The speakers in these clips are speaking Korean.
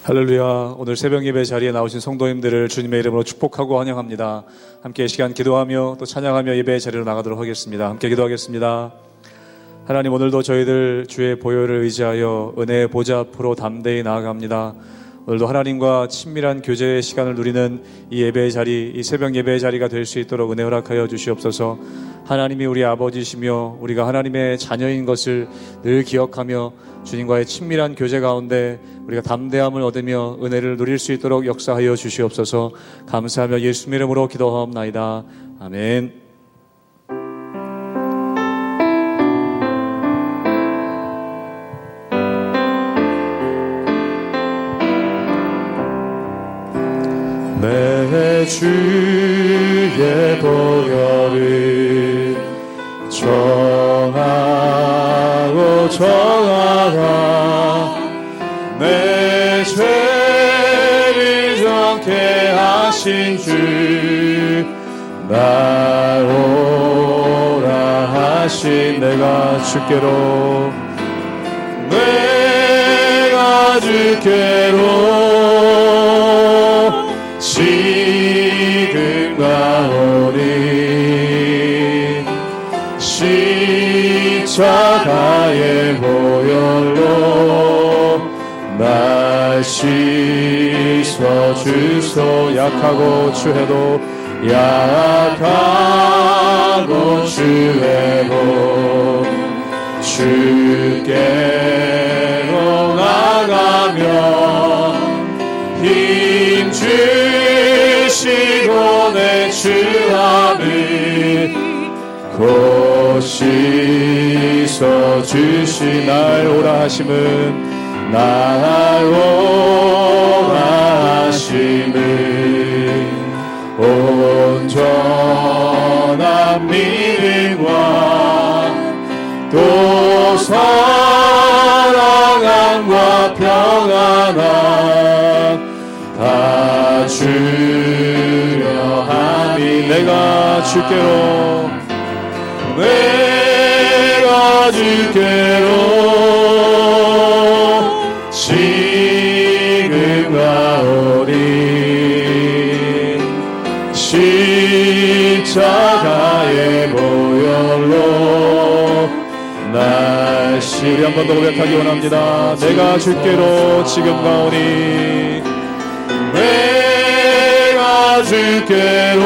할렐루야. 오늘 새벽 예배 자리에 나오신 성도님들을 주님의 이름으로 축복하고 환영합니다. 함께 이 시간 기도하며 또 찬양하며 예배의 자리로 나가도록 하겠습니다. 함께 기도하겠습니다. 하나님, 오늘도 저희들 주의 보혈을 의지하여 은혜의 보좌 앞으로 담대히 나아갑니다. 오늘도 하나님과 친밀한 교제의 시간을 누리는 이 예배의 자리, 이 새벽 예배의 자리가 될 수 있도록 은혜 허락하여 주시옵소서. 하나님이 우리 아버지시며 우리가 하나님의 자녀인 것을 늘 기억하며 주님과의 친밀한 교제 가운데 우리가 담대함을 얻으며 은혜를 누릴 수 있도록 역사하여 주시옵소서. 감사하며 예수님 이름으로 기도하옵나이다. 아멘. 내 주의 보혈을 정하고 정하라. 내 죄를 정케 하신 주 나오라 하신 내가 주께로 지금 가오니 십자가의 보혈로 날 씻어주소. 약하고 추해도 약하고 추해도 주께로 나가며 힘 주시고 내 주함을 곧 씻어주시. 날 오라 하심은 날 오라 하심은 온전한 믿음과 또 사랑함과 평안함 다 주려 함이. 내가 주께로 지금 가오니 십자가의 보혈로 날 우리 한 번 더 고백하기 원합니다. 내가 주께로 지금 가오니 내가 주께로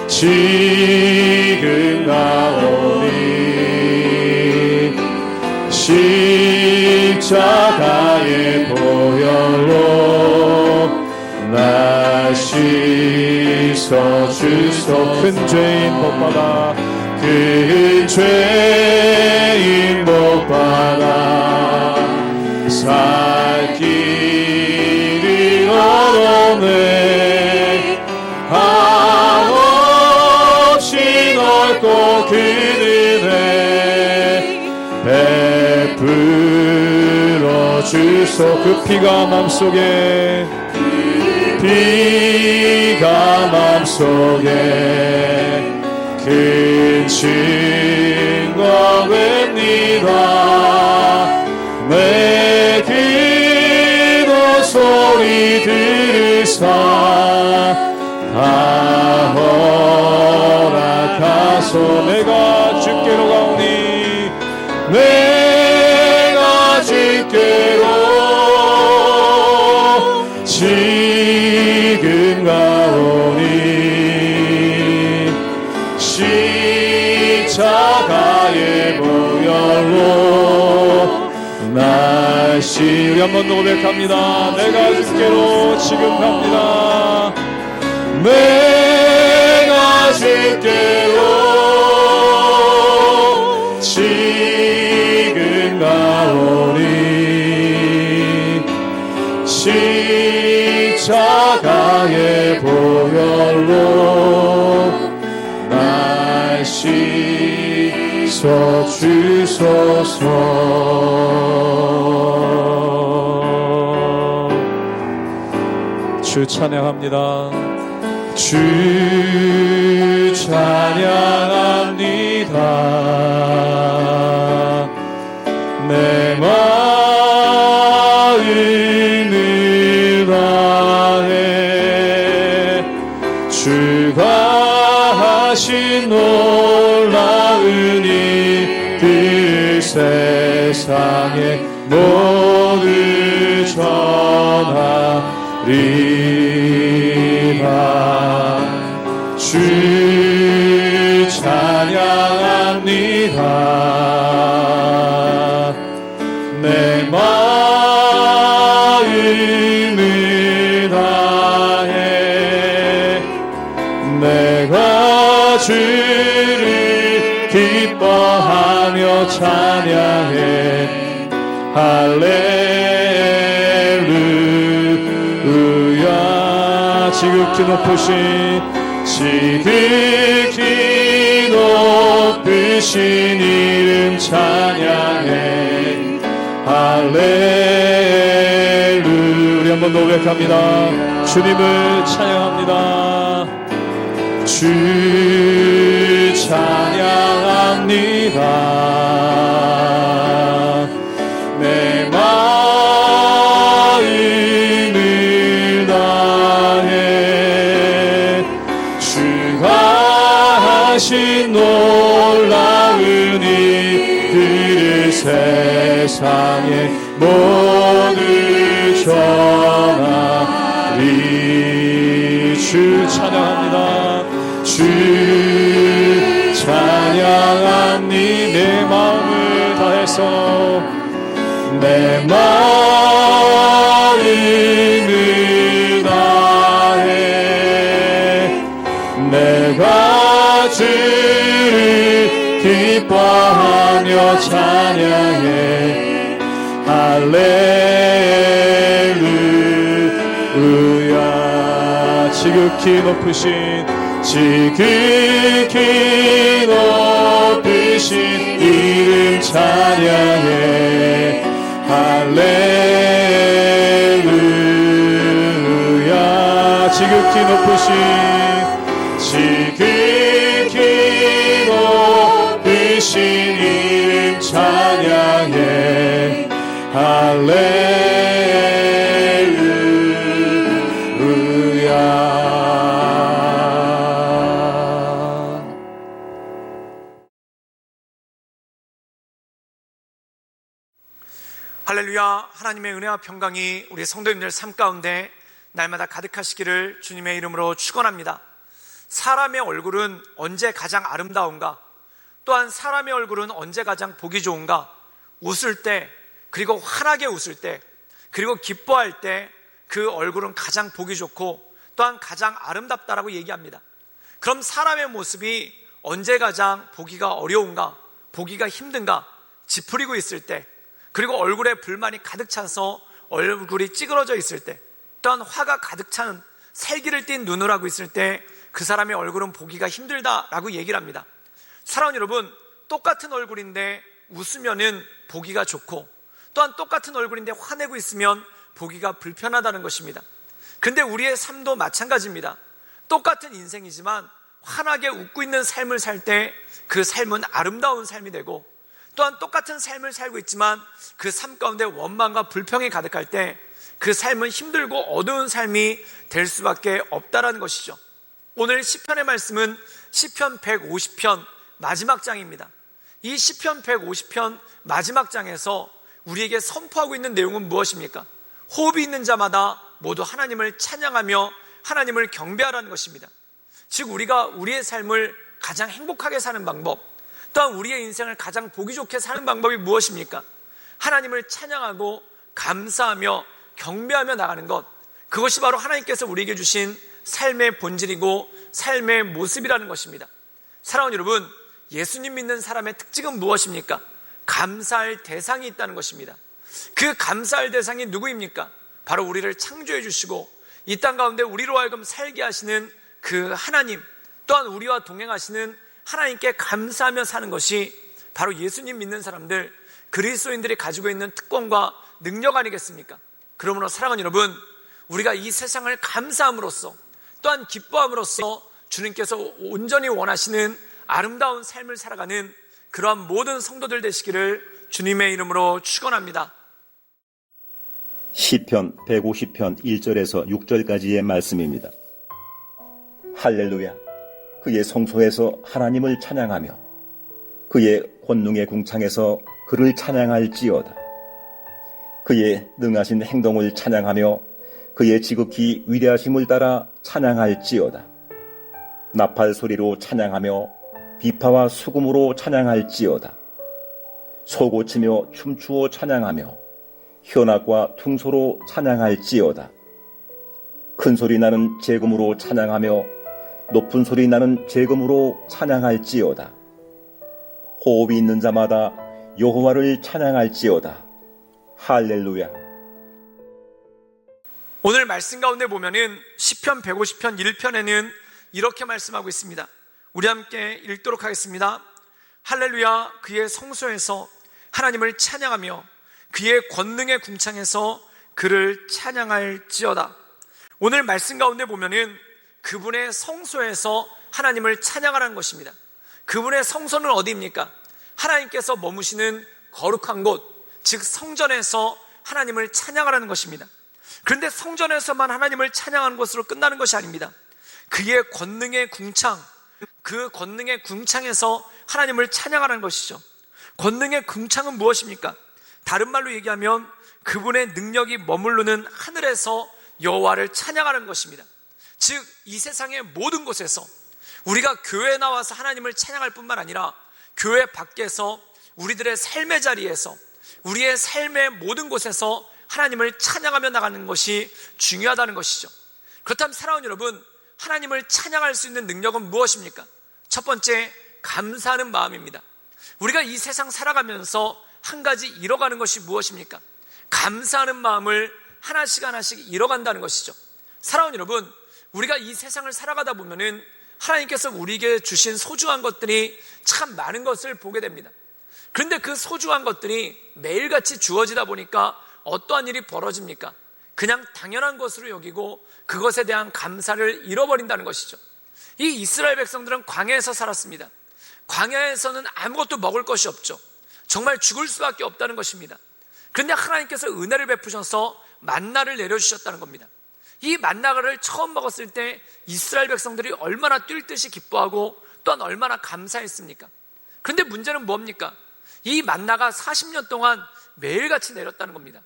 지금 가오니 십자가의 보혈로 날 씻어주소. 큰 죄인 복받아 큰 죄인 복받아 살 길을 얻어내 한없이 넓고 큰 은혜 베풀어 주소. 그 피가 맘속에 큰 증거됩니다. 내 기도 소리 들으사 다 허락하소. 내가 주께로 가오니 내가 주께로 지금 가오니 십자가의 보혈로 날 우리 한 번 더 고백합니다. 내가 주께로 지금 갑니다. 내가 주께로 지금 가오니 십자가의 보혈로 날 씻어주소서. 주 찬양합니다. 주 찬양합니다. 내 마음 주가 하신 놀라운 일들 세상에 모두 전하리라. 주 찬양합니다. 내 마음을 다해 내가 주를 기뻐하며 찬양해. 할렐루야. 지극히 높으신 이름 찬양해. 할렐루야. 우리 한번 노력합니다. 주님을 찬양합니다. 주 찬양합니다. 내 마음을 다해 주가 하신 놀라운 일들을 세상에 모두 전하리. 주 찬양합니다. 주 찬양합니. 내 마음을 다해서 내 마음을 다해 내가 주를 기뻐하며 찬양해. 할렐루야. 지극히 높으신 이름 찬양해. 할렐루야. 지극히 높으신 이름 찬양해. 할렐루야. 할렐루야. 하나님의 은혜와 평강이 우리 성도님들 삶 가운데 날마다 가득하시기를 주님의 이름으로 축원합니다. 사람의 얼굴은 언제 가장 아름다운가? 또한 사람의 얼굴은 언제 가장 보기 좋은가? 웃을 때, 그리고 환하게 웃을 때, 그리고 기뻐할 때 그 얼굴은 가장 보기 좋고 또한 가장 아름답다라고 얘기합니다. 그럼 사람의 모습이 언제 가장 보기가 어려운가? 보기가 힘든가? 지푸리고 있을 때, 그리고 얼굴에 불만이 가득 차서 얼굴이 찌그러져 있을 때, 또한 화가 가득 찬 살기를 띤 눈을 하고 있을 때 그 사람의 얼굴은 보기가 힘들다라고 얘기를 합니다. 사랑하는 여러분, 똑같은 얼굴인데 웃으면은 보기가 좋고 또한 똑같은 얼굴인데 화내고 있으면 보기가 불편하다는 것입니다. 근데 우리의 삶도 마찬가지입니다. 똑같은 인생이지만 환하게 웃고 있는 삶을 살 때 그 삶은 아름다운 삶이 되고, 또한 똑같은 삶을 살고 있지만 그 삶 가운데 원망과 불평이 가득할 때 그 삶은 힘들고 어두운 삶이 될 수밖에 없다라는 것이죠. 오늘 시편의 말씀은 시편 150편 마지막 장입니다. 이 시편 150편 마지막 장에서 우리에게 선포하고 있는 내용은 무엇입니까? 호흡이 있는 자마다 모두 하나님을 찬양하며 하나님을 경배하라는 것입니다. 즉 우리가 우리의 삶을 가장 행복하게 사는 방법, 또한 우리의 인생을 가장 보기 좋게 사는 방법이 무엇입니까? 하나님을 찬양하고 감사하며 경배하며 나가는 것, 그것이 바로 하나님께서 우리에게 주신 삶의 본질이고 삶의 모습이라는 것입니다. 사랑하는 여러분, 예수님 믿는 사람의 특징은 무엇입니까? 감사할 대상이 있다는 것입니다. 그 감사할 대상이 누구입니까? 바로 우리를 창조해 주시고 이 땅 가운데 우리로 하여금 살게 하시는 그 하나님, 또한 우리와 동행하시는 하나님께 감사하며 사는 것이 바로 예수님 믿는 사람들, 그리스도인들이 가지고 있는 특권과 능력 아니겠습니까? 그러므로 사랑하는 여러분, 우리가 이 세상을 감사함으로써 또한 기뻐함으로써 주님께서 온전히 원하시는 아름다운 삶을 살아가는 그러한 모든 성도들 되시기를 주님의 이름으로 축원합니다. 시편 150편 1절에서 6절까지의 말씀입니다. 할렐루야. 그의 성소에서 하나님을 찬양하며 그의 권능의 궁창에서 그를 찬양할지어다. 그의 능하신 행동을 찬양하며 그의 지극히 위대하심을 따라 찬양할지어다. 나팔 소리로 찬양하며 비파와 수금으로 찬양할지어다. 소고치며 춤추어 찬양하며 현악과 퉁소로 찬양할지어다. 큰 소리 나는 재금으로 찬양하며 높은 소리 나는 재금으로 찬양할지어다. 호흡이 있는 자마다 여호와를 찬양할지어다. 할렐루야. 오늘 말씀 가운데 보면은 시편 150편 1편에는 이렇게 말씀하고 있습니다. 우리 함께 읽도록 하겠습니다. 할렐루야. 그의 성소에서 하나님을 찬양하며 그의 권능의 궁창에서 그를 찬양할지어다. 오늘 말씀 가운데 보면은 그분의 성소에서 하나님을 찬양하라는 것입니다. 그분의 성소는 어디입니까? 하나님께서 머무시는 거룩한 곳, 즉 성전에서 하나님을 찬양하라는 것입니다. 그런데 성전에서만 하나님을 찬양하는 것으로 끝나는 것이 아닙니다. 그의 권능의 궁창, 그 권능의 궁창에서 하나님을 찬양하라는 것이죠. 권능의 궁창은 무엇입니까? 다른 말로 얘기하면 그분의 능력이 머무르는 하늘에서 여호와를 찬양하는 것입니다. 즉 이 세상의 모든 곳에서 우리가 교회에 나와서 하나님을 찬양할 뿐만 아니라 교회 밖에서 우리들의 삶의 자리에서 우리의 삶의 모든 곳에서 하나님을 찬양하며 나가는 것이 중요하다는 것이죠. 그렇다면 사랑하는 여러분, 하나님을 찬양할 수 있는 능력은 무엇입니까? 첫 번째, 감사하는 마음입니다. 우리가 이 세상 살아가면서 한 가지 잃어가는 것이 무엇입니까? 감사하는 마음을 하나씩 하나씩 잃어간다는 것이죠. 사랑하는 여러분, 우리가 이 세상을 살아가다 보면은 하나님께서 우리에게 주신 소중한 것들이 참 많은 것을 보게 됩니다. 그런데 그 소중한 것들이 매일같이 주어지다 보니까 어떠한 일이 벌어집니까? 그냥 당연한 것으로 여기고 그것에 대한 감사를 잃어버린다는 것이죠. 이 이스라엘 백성들은 광야에서 살았습니다. 광야에서는 아무것도 먹을 것이 없죠. 정말 죽을 수밖에 없다는 것입니다. 그런데 하나님께서 은혜를 베푸셔서 만나를 내려주셨다는 겁니다. 이 만나를 처음 먹었을 때 이스라엘 백성들이 얼마나 뛸 듯이 기뻐하고 또한 얼마나 감사했습니까? 그런데 문제는 뭡니까? 이 만나가 40년 동안 매일같이 내렸다는 겁니다.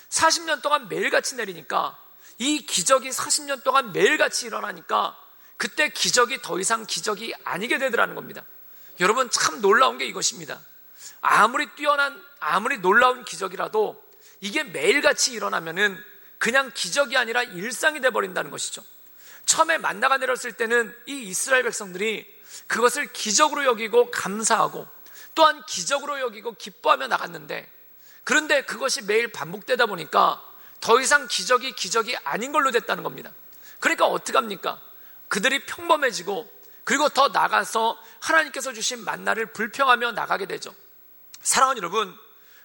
40년 동안 매일같이 내리니까 이 기적이 40년 동안 매일같이 일어나니까 그때 기적이 더 이상 기적이 아니게 되더라는 겁니다. 여러분, 참 놀라운 게 이것입니다. 아무리 뛰어난, 아무리 놀라운 기적이라도 이게 매일같이 일어나면은 그냥 기적이 아니라 일상이 돼버린다는 것이죠. 처음에 만나가 내렸을 때는 이 이스라엘 백성들이 그것을 기적으로 여기고 감사하고 또한 기적으로 여기고 기뻐하며 나갔는데, 그런데 그것이 매일 반복되다 보니까 더 이상 기적이 아닌 걸로 됐다는 겁니다. 그러니까 어떡합니까? 그들이 평범해지고 그리고 더 나가서 하나님께서 주신 만나를 불평하며 나가게 되죠. 사랑하는 여러분,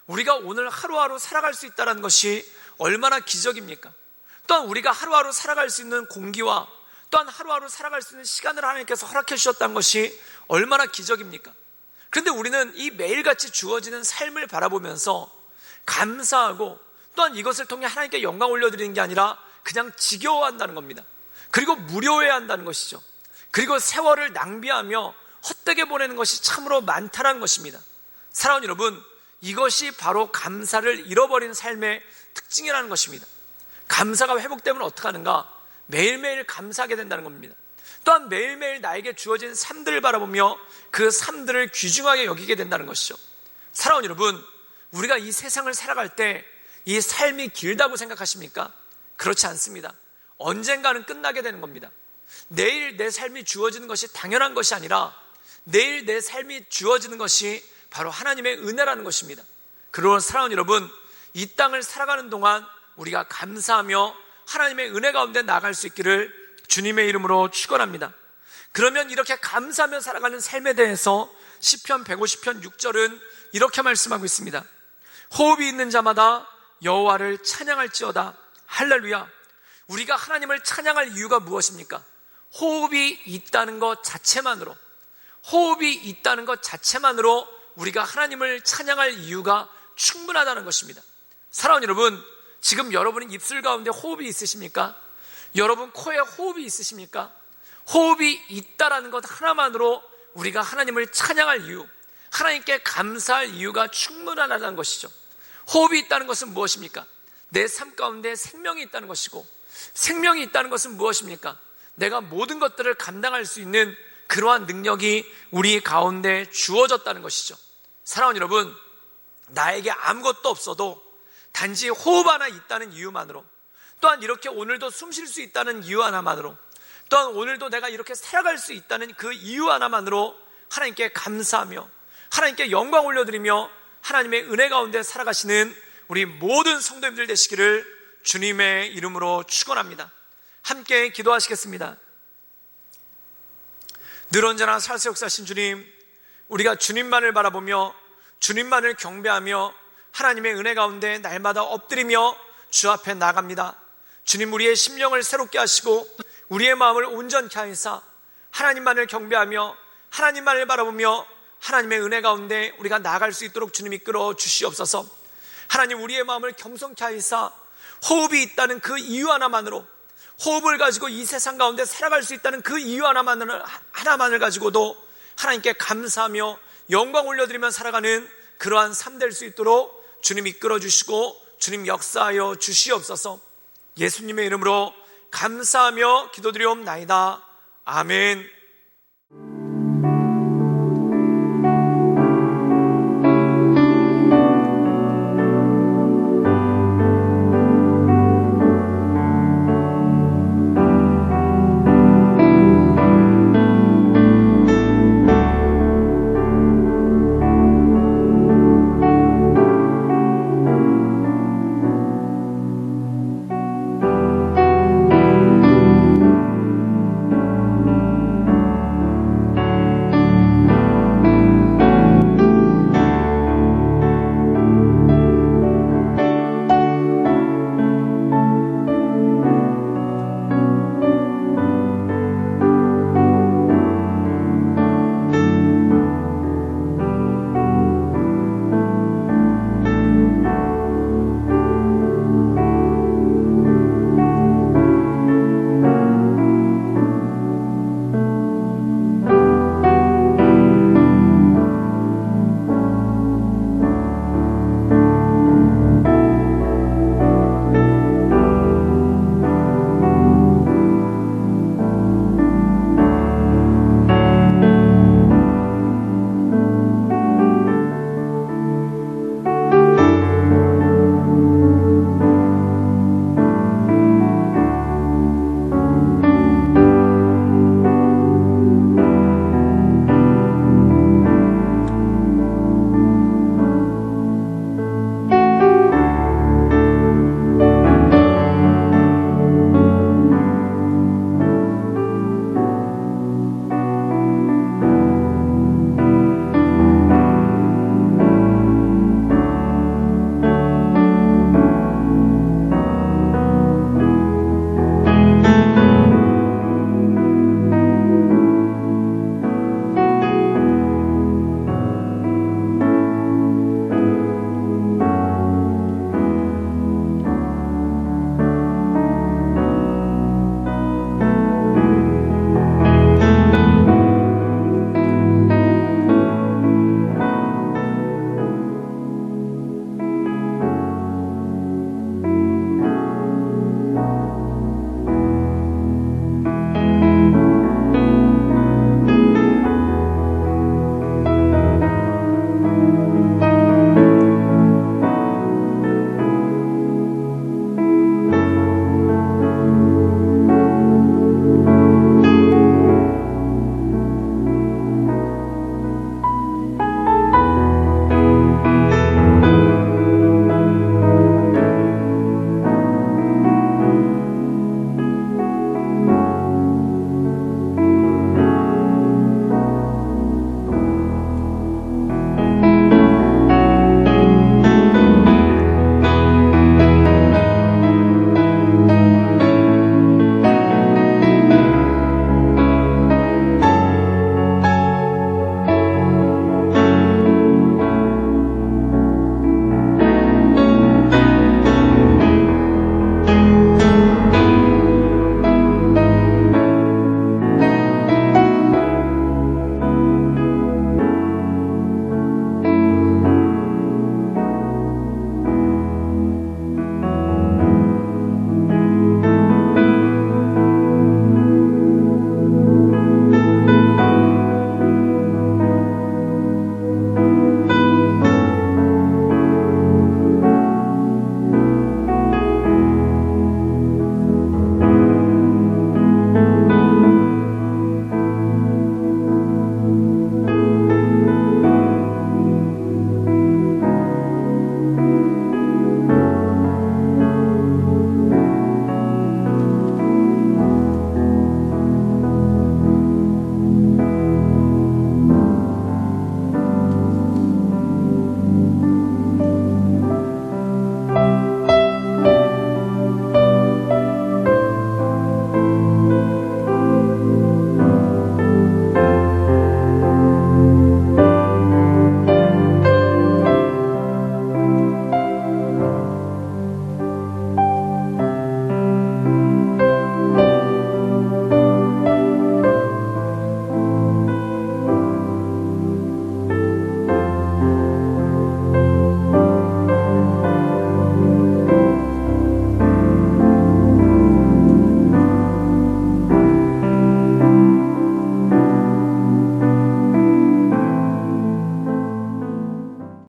우리가 오늘 하루하루 살아갈 수 있다는 것이 얼마나 기적입니까? 또한 우리가 하루하루 살아갈 수 있는 공기와 또한 하루하루 살아갈 수 있는 시간을 하나님께서 허락해 주셨다는 것이 얼마나 기적입니까? 그런데 우리는 이 매일같이 주어지는 삶을 바라보면서 감사하고 또한 이것을 통해 하나님께 영광 올려드리는 게 아니라 그냥 지겨워한다는 겁니다. 그리고 무료해한다는 것이죠. 그리고 세월을 낭비하며 헛되게 보내는 것이 참으로 많다는 것입니다. 사랑하는 여러분, 이것이 바로 감사를 잃어버린 삶의 특징이라는 것입니다. 감사가 회복되면 어떻게 하는가? 매일매일 감사하게 된다는 겁니다. 또한 매일매일 나에게 주어진 삶들을 바라보며 그 삶들을 귀중하게 여기게 된다는 것이죠. 사랑하는 여러분, 우리가 이 세상을 살아갈 때 이 삶이 길다고 생각하십니까? 그렇지 않습니다. 언젠가는 끝나게 되는 겁니다. 내일 내 삶이 주어지는 것이 당연한 것이 아니라 내일 내 삶이 주어지는 것이 바로 하나님의 은혜라는 것입니다. 그러나 사랑하는 여러분, 이 땅을 살아가는 동안 우리가 감사하며 하나님의 은혜 가운데 나아갈 수 있기를 주님의 이름으로 축원합니다. 그러면 이렇게 감사하며 살아가는 삶에 대해서 시편 150편 6절은 이렇게 말씀하고 있습니다. 호흡이 있는 자마다 여호와를 찬양할지어다. 할렐루야. 우리가 하나님을 찬양할 이유가 무엇입니까? 호흡이 있다는 것 자체만으로, 호흡이 있다는 것 자체만으로 우리가 하나님을 찬양할 이유가 충분하다는 것입니다. 사랑하는 여러분, 지금 여러분의 입술 가운데 호흡이 있으십니까? 여러분 코에 호흡이 있으십니까? 호흡이 있다라는 것 하나만으로 우리가 하나님을 찬양할 이유, 하나님께 감사할 이유가 충분하다는 것이죠. 호흡이 있다는 것은 무엇입니까? 내 삶 가운데 생명이 있다는 것이고, 생명이 있다는 것은 무엇입니까? 내가 모든 것들을 감당할 수 있는 그러한 능력이 우리 가운데 주어졌다는 것이죠. 사랑하는 여러분, 나에게 아무것도 없어도 단지 호흡 하나 있다는 이유만으로, 또한 이렇게 오늘도 숨 쉴 수 있다는 이유 하나만으로, 또한 오늘도 내가 이렇게 살아갈 수 있다는 그 이유 하나만으로 하나님께 감사하며 하나님께 영광 올려드리며 하나님의 은혜 가운데 살아가시는 우리 모든 성도님들 되시기를 주님의 이름으로 축원합니다. 함께 기도하시겠습니다. 늘 언제나 살세 역사하신 주님, 우리가 주님만을 바라보며 주님만을 경배하며 하나님의 은혜 가운데 날마다 엎드리며 주 앞에 나갑니다. 주님, 우리의 심령을 새롭게 하시고 우리의 마음을 온전케 하시사 하나님만을 경배하며 하나님만을 바라보며 하나님의 은혜 가운데 우리가 나아갈 수 있도록 주님 이끌어 주시옵소서. 하나님, 우리의 마음을 겸손케 하시사 호흡이 있다는 그 이유 하나만으로, 호흡을 가지고 이 세상 가운데 살아갈 수 있다는 그 이유 하나만을 가지고도 하나님께 감사하며 영광 올려드리며 살아가는 그러한 삶 될 수 있도록 주님 이끌어 주시고 주님 역사하여 주시옵소서. 예수님의 이름으로 감사하며 기도드리옵나이다. 아멘.